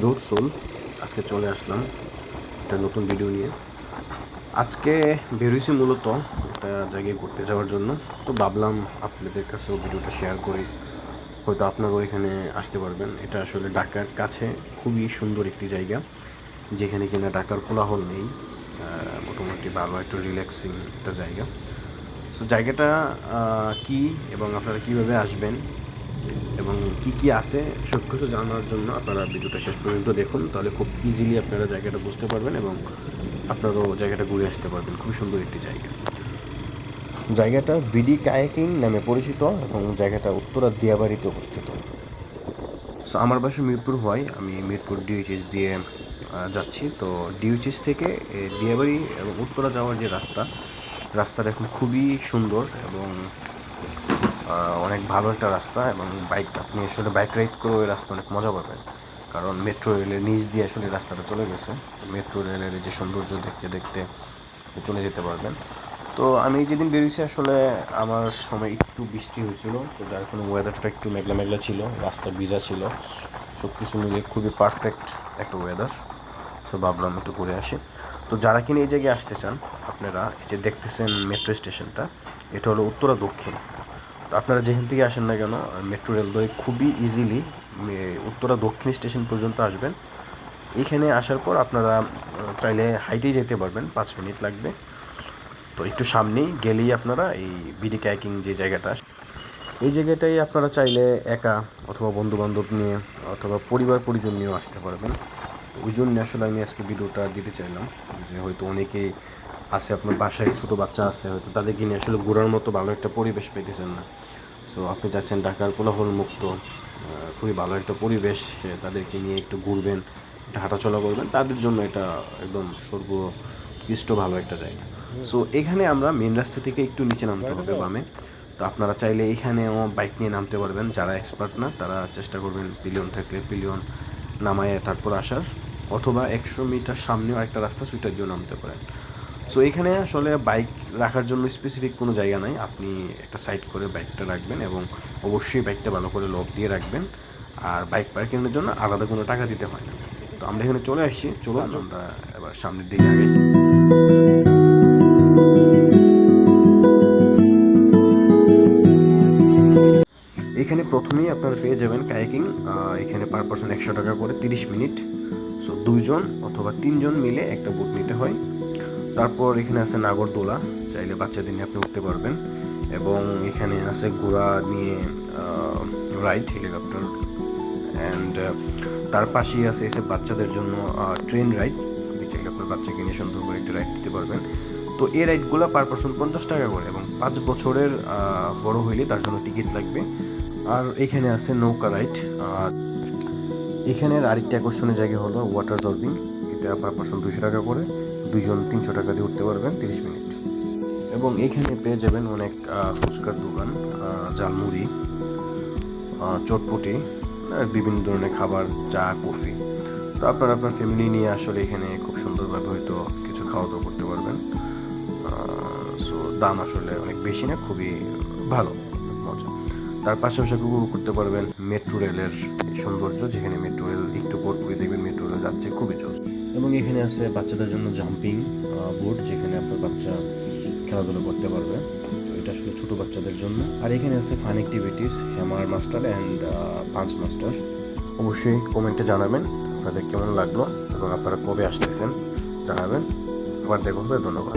Road soul আজকে চলে আসলাম একটা নতুন ভিডিও নিয়ে। আজকে বেরোইছি মূলত একটা জায়গায় ঘুরতে যাওয়ার জন্য, তো ভাবলাম আপনাদের কাছেও ভিডিওটা শেয়ার করি, হয়তো আপনারাও এখানে আসতে পারবেন। এটা আসলে ঢাকার কাছে খুবই সুন্দর একটি জায়গা, যেখানে কিনা ঢাকার কোলাহল নেই। মোটামুটি ভালো একটা রিল্যাক্সিং একটা জায়গা। সো জায়গাটা কী এবং আপনারা কীভাবে আসবেন এবং কি কি আছে সব কিছু জানার জন্য আপনারা ভিডিওটা শেষ পর্যন্ত দেখুন, তাহলে খুব ইজিলি আপনারা জায়গাটা বুঝতে পারবেন এবং আপনারাও জায়গাটা ঘুরে আসতে পারবেন। খুব সুন্দর একটি জায়গা। জায়গাটা ভিডি কায়াকিং নামে পরিচিত এবং জায়গাটা উত্তরা দিয়াবাড়িতে অবস্থিত। সো আমার বাসা মিরপুর হওয়ায় আমি মিরপুর ডিউএইচএস দিয়ে যাচ্ছি। তো ডিউএইচএস থেকে দিয়াবাড়ি এবং উত্তরা যাওয়ার যে রাস্তাটা এখন খুবই সুন্দর এবং অনেক ভালো একটা রাস্তা, এবং আপনি আসলে বাইক রাইড করে ওই রাস্তা অনেক মজা পাবেন, কারণ মেট্রো রেলের নিচ দিয়ে আসলে রাস্তাটা চলে গেছে। মেট্রো রেলের যে সৌন্দর্য দেখতে দেখতে চলে যেতে পারবেন। তো আমি যেদিন বেরিয়েছি আসলে আমার সময় একটু বৃষ্টি হয়েছিল, তো যার কোনো ওয়েদারটা একটু মেঘলা মেঘলা ছিল, রাস্তা ভিজা ছিল, সব কিছু মিলিয়ে খুবই পারফেক্ট একটা ওয়েদার। সো ভাবলাম একটু ঘুরে আসি। তো যারা কিনা এই জায়গায় আসতে চান, আপনারা এই যে দেখতেছেন মেট্রো স্টেশনটা, এটা হলো উত্তরা দক্ষিণ। তো আপনারা যেখান থেকে আসেন না কেন, মেট্রো রেল ধরে খুবই ইজিলি উত্তরা দক্ষিণ স্টেশন পর্যন্ত আসবেন। এইখানে আসার পর আপনারা চাইলে হাইটেই যেতে পারবেন, 5 মিনিট লাগবে। তো একটু সামনেই গেলেই আপনারা এই বিডি কায়াকিং যে জায়গাটা, এই জায়গাটাই আপনারা চাইলে একা অথবা বন্ধুবান্ধব নিয়ে অথবা পরিবার পরিজন নিয়েও আসতে পারবেন। তো ওই জন্য আসলে আমি আজকে ভিডিওটা দিতে চাইলাম, যে হয়তো অনেকেই আছে আপনার বাসায় ছোটো বাচ্চা আছে, হয়তো তাদেরকে নিয়ে আসলে ঘোরার মতো ভালো একটা পরিবেশ পেতেছেন না। সো আপনি চাচ্ছেন ঢাকার কোলাহল মুক্ত খুবই ভালো একটা পরিবেশ, তাদেরকে নিয়ে একটু ঘুরবেন, একটু হাঁটাচলা করবেন, তাদের জন্য এটা একদম সর্বোৎকৃষ্ট ভালো একটা জায়গা। সো এখানে আমরা মেন রাস্তা থেকে একটু নিচে নামতে হবে বামে। তো আপনারা চাইলে এখানেও বাইক নিয়ে নামতে পারবেন, যারা এক্সপার্ট না তারা চেষ্টা করবেন পিলিয়ন থাকলে পিলিয়ন নামায় তারপর আসার, অথবা 100 মিটার সামনেও একটা রাস্তা সুইটার দিয়েও নামতে পারেন। সো এখানে আসলে বাইক রাখার জন্য স্পেসিফিক কোনো জায়গা নাই, আপনি একটা সাইড করে বাইকটা রাখবেন এবং অবশ্যই বাইকটা ভালো করে লক দিয়ে রাখবেন। আর বাইক পার্কিংয়ের জন্য আলাদা কোনো টাকা দিতে হয় না। তো আমরা এখানে চলে আসছি, চলুন আমরা এবার সামনের দিকে আগাই। এখানে প্রথমেই আপনারা পেয়ে যাবেন কায়াকিং। এখানে পার পারসন 100 টাকা করে, 30 মিনিট। সো 2 জন অথবা 3 জন মিলে একটা বোট নিতে হয়। তারপর এখানে আছে নাগরদোলা, চাইলে বাচ্চাদের নিয়ে আপনি উঠতে পারবেন। এবং এখানে আছে ঘোড়া নিয়ে রাইড, হেলিকপ্টার। অ্যান্ড তার পাশেই আছে এসে বাচ্চাদের জন্য ট্রেন রাইড, আপনি চাইলে আপনার বাচ্চাকে নিয়ে সুন্দর করে একটা রাইড দিতে পারবেন। তো এই রাইডগুলো পার পারসন 50 টাকা করে, এবং 5 বছরের বড় হইলে তার জন্য টিকিট লাগবে। আর এখানে আছে নৌকা রাইড। আর এখানের আরেকটি আকর্ষণীয় জায়গা হলো ওয়াটার জলপিং, এটা পার পারসন 200 টাকা করে, 2 জন 300 টাকা দিয়ে উঠতে পারবেন 30 মিনিট। এবং এখানে পেয়ে যাবেন অনেক ফুচকার দোকান, ঝালমুড়ি, চটপটি, আর বিভিন্ন ধরনের খাবার, চা, কফি। তো আপনারা আপনার ফ্যামিলি নিয়ে আসলে এখানে খুব সুন্দরভাবে হয়তো কিছু খাওয়া দাওয়া করতে পারবেন। সো দাম আসলে অনেক বেশি না, খুবই ভালো, মজা। তার পাশাপাশি উপভোগ করতে পারবেন মেট্রো রেলের সৌন্দর্য, যেখানে মেট্রো রেল একটু পর পরই দেখবেন মেট্রো রেল যাচ্ছে, খুবই জোস। এবং এখানে আছে বাচ্চাদের জন্য জাম্পিং বোর্ড, যেখানে আপনার বাচ্চা খেলাধুলা করতে পারবে। তো এটা আসলে ছোটো বাচ্চাদের জন্য। আর এখানে আছে fun activities, hammer master and punch master. অবশ্যই কমেন্টে জানাবেন আপনাদের কেমন লাগলো এবং আপনারা কবে আসতেছেন জানাবেন। আবার দেখা হবে, ধন্যবাদ।